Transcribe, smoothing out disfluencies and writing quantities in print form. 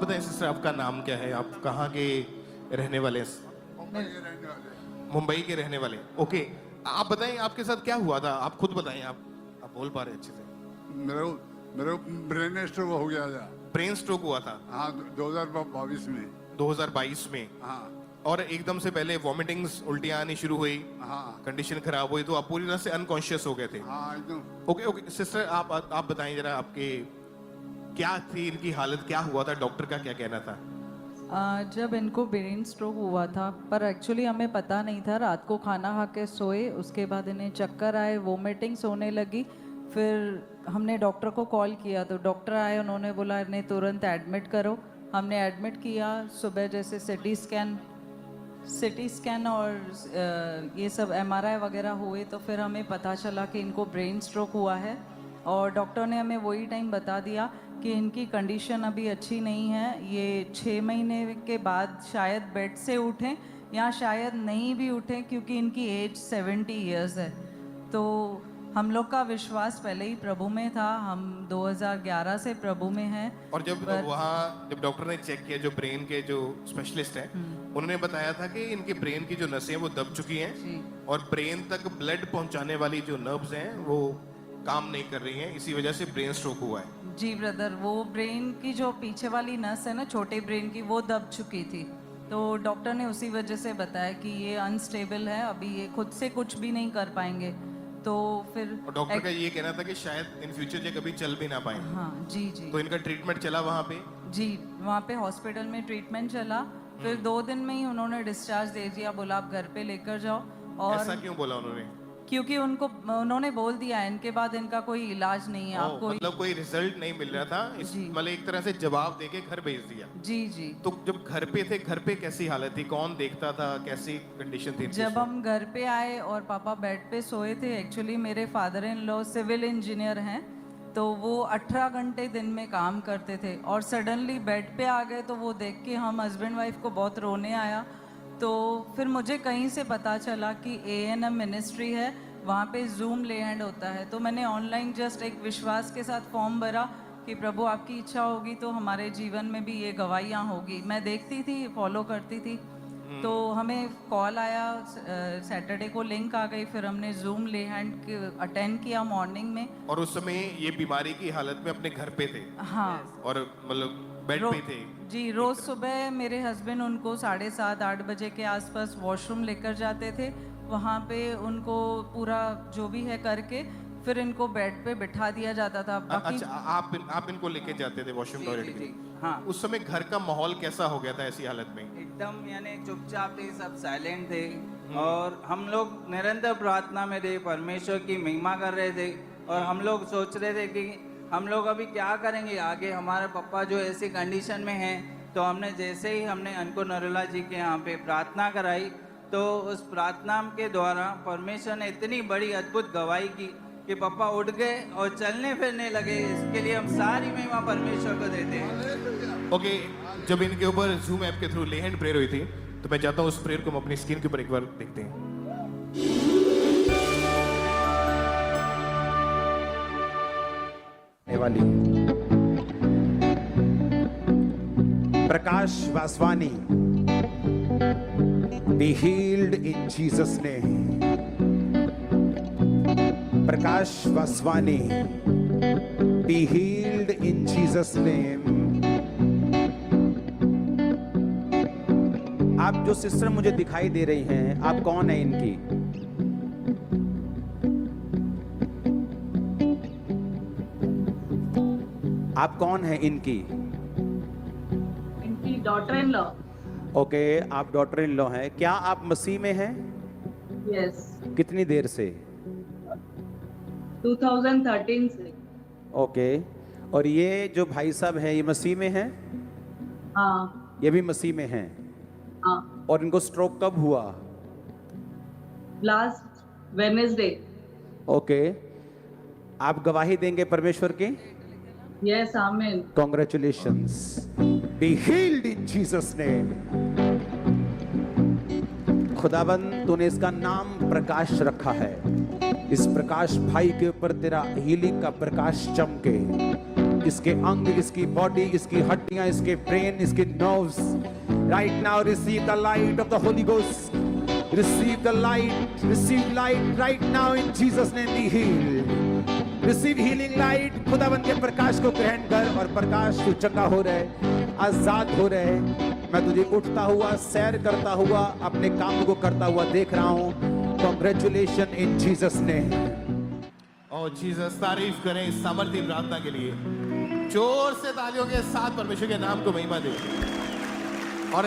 बताएं सिस्टर, आपका नाम क्या है, आप कहाँ के रहने वाले हैं? मुंबई के रहने वाले। ओके, आप बताएं आपके साथ क्या हुआ था, आप खुद बताएं। आप बोल पा रहे हैं अच्छे से? मेरे ब्रेन स्ट्रोक हो गया था। ब्रेन स्ट्रोक हुआ था? हाँ, 2022 में। 2022 में? हाँ और एकदम से पहले वॉमिटिंग्स, उल्टियां आनी शुरू हुई, हाँ कंडीशन खराब हुई, तो आप पूरी तरह से अनकॉन्शियस हो गए थे? हाँ एकदम। ओके ओके सिस्टर, आप बताएं जरा, आपके क्या थी इनकी हालत, क्या हुआ था, डॉक्टर का क्या कहना था? जब इनको ब्रेन स्ट्रोक हुआ था, पर एक्चुअली हमें पता नहीं था। रात को खाना खा के सोए, उसके बाद इन्हें चक्कर आए, वोमिटिंग्स होने लगी। फिर हमने डॉक्टर को कॉल किया, तो डॉक्टर आए, उन्होंने बोला इन्हें तुरंत एडमिट करो। हमने एडमिट किया। सुबह जैसे सिटी स्कैन और ये सब MRI वगैरह हुए, तो फिर हमें पता चला कि इनको ब्रेन स्ट्रोक हुआ है। और डॉक्टर ने हमें वही टाइम बता दिया कि इनकी कंडीशन अभी अच्छी नहीं है, ये 6 महीने के बाद शायद बेड से उठें या शायद नहीं भी उठें, क्योंकि इनकी एज 70 इयर्स है। तो हम लोग का विश्वास पहले ही प्रभु में था, हम 2011 से प्रभु में हैं। और जब जब डॉक्टर ने चेक किया, जो ब्रेन के जो स्पेशलिस्ट हैं, उन्होंने बताया था कि इनके ब्रेन की जो नसें हैं वो दब चुकी हैं और ब्रेन तक ब्लड पहुंचाने वाली जो नर्व्स हैं वो काम नहीं कर रही हैं, इसी वजह से ब्रेन स्ट्रोक हुआ है। जी ब्रदर, वो ब्रेन की जो पीछे वाली नस है ना, छोटे ब्रेन की, वो दब चुकी थी। तो डॉक्टर ने उसी वजह से बताया कि ये अनस्टेबल है, अभी ये खुद से कुछ भी नहीं कर पाएंगे। तो फिर और डॉक्टर का ये कहना था कि शायद इन फ्यूचर ये कभी चल भी ना पाए। हाँ जी जी। तो इनका ट्रीटमेंट चला वहाँ पे? जी, वहाँ पे हॉस्पिटल में ट्रीटमेंट चला। फिर 2 दिन में ही उन्होंने डिस्चार्ज दे दिया, बोला आप घर पे लेकर जाओ। और ऐसा क्यों बोला उन्होंने? क्योंकि उन्होंने बोल दिया इनके बाद इनका कोई इलाज नहीं है, आपको मतलब कोई रिजल्ट नहीं मिल रहा था, मतलब एक तरह से जवाब देके घर भेज दिया। जी जी। तो जब घर पे थे, घर पे कैसी हालत थी, कौन देखता था, कैसी कंडीशन थी? जब हम घर पे आए और पापा बेड पे सोए थे, एक्चुअली मेरे father in law civil engineer हैं, तो वो 18 घंटे दिन में काम करते थे और सडनली बेड पे आ गए, तो वो देख के हम हस्बैंड वाइफ को बहुत रोने आया। तो फिर मुझे कहीं से पता चला कि ANM मिनिस्ट्री है, वहाँ पे जूम ले हैंड होता है। तो मैंने ऑनलाइन जस्ट एक विश्वास के साथ फॉर्म भरा कि प्रभु आपकी इच्छा होगी तो हमारे जीवन में भी ये गवाहियाँ होगी। मैं देखती थी, फॉलो करती थी। तो हमें कॉल आया, सैटरडे को लिंक आ गई, फिर हमने जूम ले हैंड अटेंड किया मॉर्निंग में। और उस समय ये बीमारी की हालत में अपने घर पे थे? हाँ। और मतलब बेड पे थे? जी, रोज सुबह मेरे हस्बैंड उनको 7:30-8 बजे के आसपास वॉशरूम लेकर जाते थे, वहाँ पे उनको पूरा जो भी है करके फिर इनको बेड पे बिठा दिया जाता था। अच्छा, आप इनको लेके जाते थे वॉशरूम टॉयलेट के लिए? हाँ। उस समय घर का माहौल कैसा हो गया था ऐसी हालत में? एकदम यानी चुपचाप थे, सब साइलेंट थे और हम लोग निरंतर प्रार्थना में थे, परमेश्वर की महिमा कर रहे थे। और हम लोग सोच रहे थे कि हम लोग अभी क्या करेंगे आगे, हमारे पापा जो ऐसी कंडीशन में हैं। तो हमने जैसे ही हमने अनको नरोला जी के यहाँ पे प्रार्थना कराई, तो उस प्रार्थना के द्वारा परमेश्वर ने इतनी बड़ी अद्भुत गवाही की कि पापा उठ गए और चलने फिरने लगे। इसके लिए हम सारी महिमा परमेश्वर को देते हैं। ओके, जब इनके ऊपर जूम ऐप के थ्रू ले हैंड प्रेयर हुई थी, तो मैं चाहता हूँ उस प्रेयर को हम अपनी स्क्रीन के ऊपर एक बार देखते हैं। वाली प्रकाश Vaswani, be healed in Jesus name. Prakash Vaswani, be healed in Jesus name. आप जो सिस्टर मुझे दिखाई दे रही हैं, आप कौन है इनकी? आप कौन है इनकी? इनकी डॉटर इन लॉ। ओके, आप डॉटर इन लॉ हैं। क्या आप मसीह में हैं? यस। कितनी देर से? 2013 से। ओके, और ये जो भाई साहब हैं, ये मसीह में हैं? हाँ। ये भी मसीह में हैं? हाँ। और इनको स्ट्रोक कब हुआ? Last Wednesday. ओके, आप गवाही देंगे परमेश्वर की? यस, आमीन। Congratulations. Be healed in Jesus name. खुदाबंद, तूने इसका नाम प्रकाश रखा है। इस प्रकाश भाई के ऊपर तेरा हीलिंग का प्रकाश चमके। इसके अंग, इसकी बॉडी, इसकी हड्डियां, इसके ब्रेन, इसके nerves, right now receive the light of the Holi ghost, receive the light, receive light right now in Jesus name, be healed, receive healing light. खुदावंद के प्रकाश को ग्रहण कर और प्रकाश तू चंगा हो रहे, आजाद हो रहे। मैं तुझे उठता हुआ, सैर करता हुआ, अपने काम को करता हुआ देख रहा हूं। कॉन्ग्रेचुलेशन इन जीसस नेम। और जीसस, तारीफ करें इस सामर्थ्य प्रार्थना के लिए। जोर से तालियों के साथ परमेश्वर के नाम को महिमा दे। और